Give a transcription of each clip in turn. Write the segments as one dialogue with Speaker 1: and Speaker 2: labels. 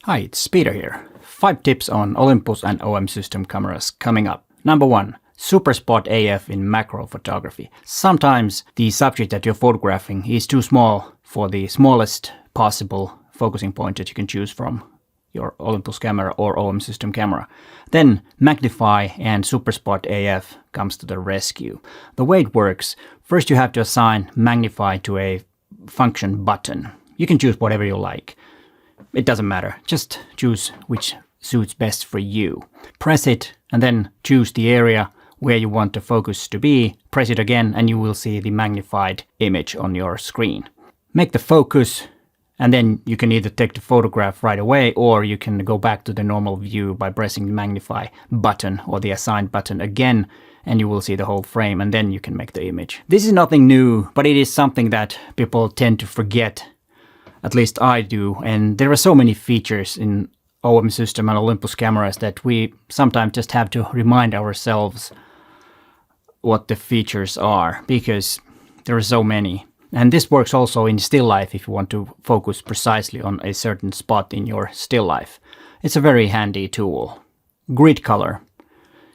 Speaker 1: Hi, it's Peter here. 5 tips on Olympus and OM system cameras coming up. Number 1. Super spot AF in macro photography. Sometimes the subject that you're photographing is too small for the smallest possible focusing point that you can choose from your Olympus camera or OM system camera. Then magnify and super spot AF comes to the rescue. The way it works, first you have to assign magnify to a function button. You can choose whatever you like. It doesn't matter. Just choose which suits best for you. Press it and then choose the area where you want the focus to be. Press it again and you will see the magnified image on your screen. Make the focus and then you can either take the photograph right away or you can go back to the normal view by pressing the magnify button or the assigned button again and you will see the whole frame and then you can make the image. This is nothing new, but it is something that people tend to forget. At least I do, and there are so many features in OM system and Olympus cameras that we sometimes just have to remind ourselves what the features are, because there are so many. And this works also in still life if you want to focus precisely on a certain spot in your still life. It's a very handy tool. Grid color.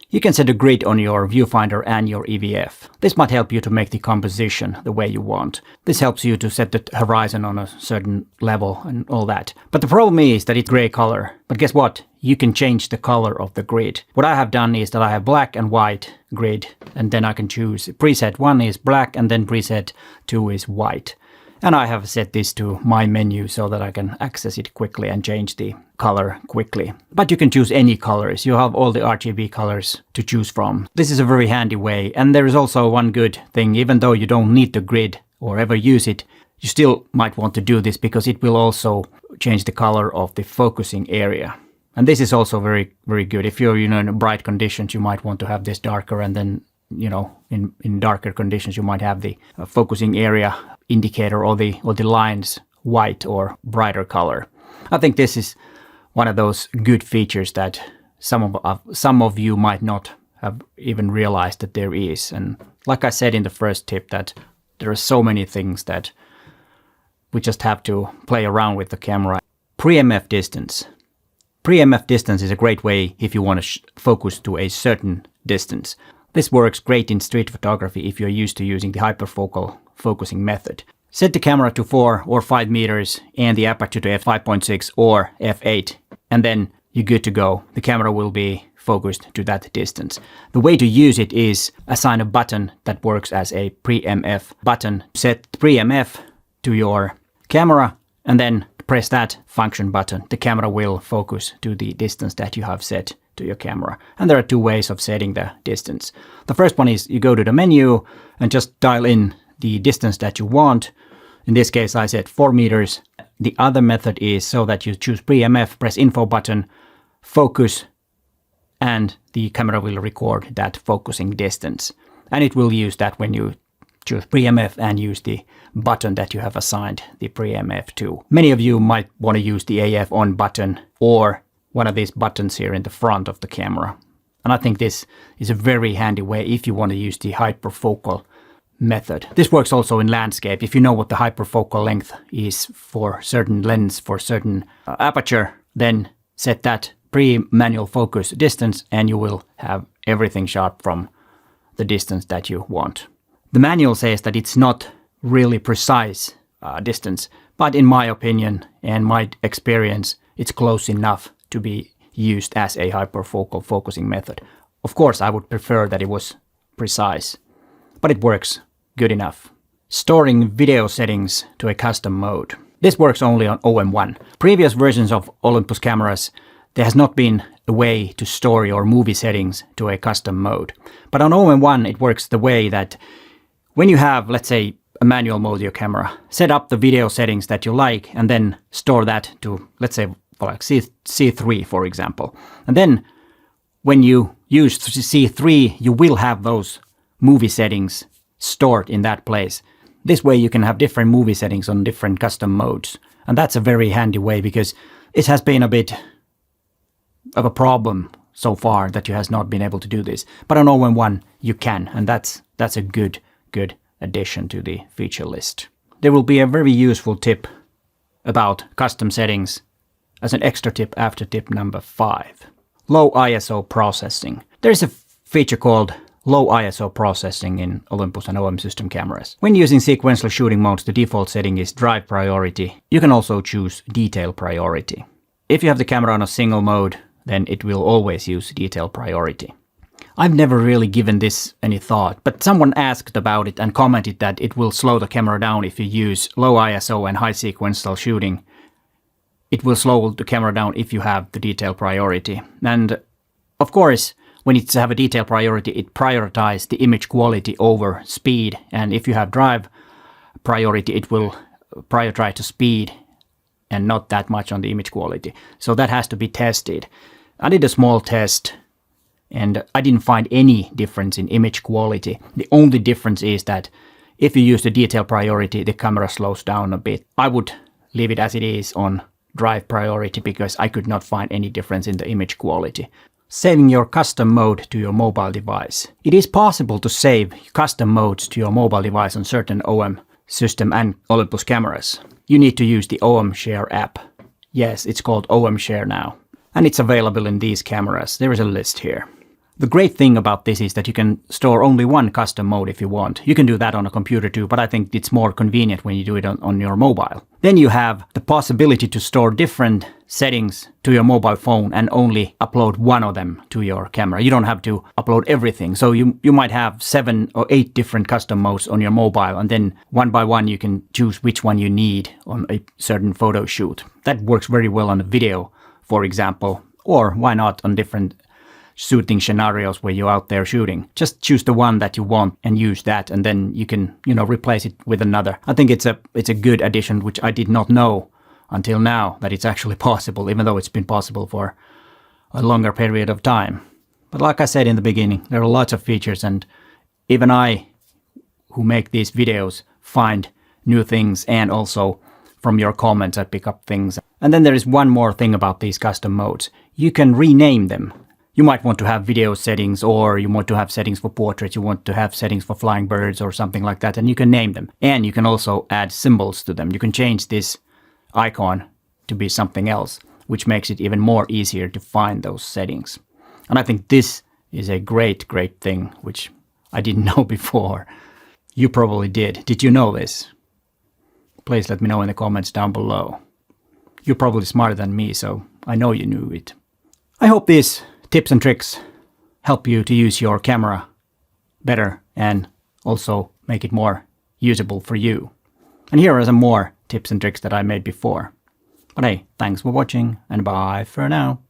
Speaker 1: You can set a grid on your viewfinder and your EVF. This might help you to make the composition the way you want. This helps you to set the horizon on a certain level and all that. But the problem is that it's gray color. But guess what? You can change the color of the grid. What I have done is that I have black and white grid, and then I can choose preset 1 is black and then preset 2 is white. And I have set this to my menu so that I can access it quickly and change the color quickly. But you can choose any colors. You have all the RGB colors to choose from. This is a very handy way. And there is also one good thing. Even though you don't need the grid or ever use it, you still might want to do this because it will also change the color of the focusing area. And this is also very, very good. If you're, in bright conditions, you might want to have this darker, and then, in darker conditions, you might have the focusing area indicator or the lines white or brighter color. I think this is one of those good features that some of you might not have even realized that there is. And like I said in the first tip, that there are so many things that we just have to play around with the camera. Pre-MF distance. Pre-MF distance is a great way if you want to focus to a certain distance. This works great in street photography if you're used to using the hyperfocal focusing method. Set the camera to 4 or 5 meters and the aperture to f5.6 or f8, and then you're good to go. The camera will be focused to that distance. The way to use it is assign a button that works as a pre-MF button. Set pre-MF to your camera and then press that function button. The camera will focus to the distance that you have set to your camera. And there are 2 ways of setting the distance. The first one is you go to the menu and just dial in the distance that you want. In this case, I set 4 meters. The other method is so that you choose pre-MF, press info button, focus, and the camera will record that focusing distance. And it will use that when you choose pre-MF and use the button that you have assigned the pre-MF to. Many of you might want to use the AF on button or one of these buttons here in the front of the camera. And I think this is a very handy way if you want to use the hyperfocal method. This works also in landscape. If you know what the hyperfocal length is for certain lens, for certain aperture, then set that pre-manual focus distance and you will have everything sharp from the distance that you want. The manual says that it's not really precise distance, but in my opinion and my experience, it's close enough to be used as a hyperfocal focusing method. Of course, I would prefer that it was precise, but it works good enough. Storing video settings to a custom mode. This works only on OM1. Previous versions of Olympus cameras, there has not been a way to store your movie settings to a custom mode. But on OM1, it works the way that when you have, let's say, a manual mode of your camera, set up the video settings that you like and then store that to, let's say, like C3, for example. And then when you use C3, you will have those movie settings stored in that place. This way you can have different movie settings on different custom modes. And that's a very handy way because it has been a bit of a problem so far that you has not been able to do this. But on OM1 you can, and that's a good addition to the feature list. There will be a very useful tip about custom settings as an extra tip after tip number 5. Low ISO processing. There's a feature called low ISO processing in Olympus and OM system cameras. When using sequential shooting modes, the default setting is drive priority. You can also choose detail priority. If you have the camera on a single mode, then it will always use detail priority. I've never really given this any thought, but someone asked about it and commented that it will slow the camera down if you use low ISO and high sequential shooting. It will slow the camera down if you have the detail priority. And of course, when it's have a detail priority, it prioritizes the image quality over speed. And if you have drive priority, it will prioritize the speed and not that much on the image quality. So that has to be tested. I did a small test and I didn't find any difference in image quality. The only difference is that if you use the detail priority, the camera slows down a bit. I would leave it as it is on drive priority because I could not find any difference in the image quality. Saving your custom mode to your mobile device. It is possible to save custom modes to your mobile device on certain OM system and Olympus cameras. You need to use the OM Share app. Yes, it's called OM Share now. And it's available in these cameras. There is a list here. The great thing about this is that you can store only one custom mode if you want. You can do that on a computer too, but I think it's more convenient when you do it on your mobile. Then you have the possibility to store different settings to your mobile phone and only upload one of them to your camera. You don't have to upload everything. So you might have 7 or 8 different custom modes on your mobile, and then one by one you can choose which one you need on a certain photo shoot. That works very well on a video, for example, or why not on different shooting scenarios where you're out there shooting. Just choose the one that you want and use that, and then you can, replace it with another. I think it's a good addition, which I did not know until now that it's actually possible, even though it's been possible for a longer period of time. But like I said in the beginning, there are lots of features, and even I, who make these videos, find new things, and also from your comments I pick up things. And then there is one more thing about these custom modes. You can rename them. You might want to have video settings, or you want to have settings for portraits, you want to have settings for flying birds or something like that, and you can name them. And you can also add symbols to them. You can change this icon to be something else, which makes it even more easier to find those settings. And I think this is a great, great thing, which I didn't know before. You probably did. Did you know this? Please let me know in the comments down below. You're probably smarter than me, so I know you knew it. I hope these tips and tricks help you to use your camera better and also make it more usable for you. And here are some more tips and tricks that I made before. But hey, thanks for watching and bye for now.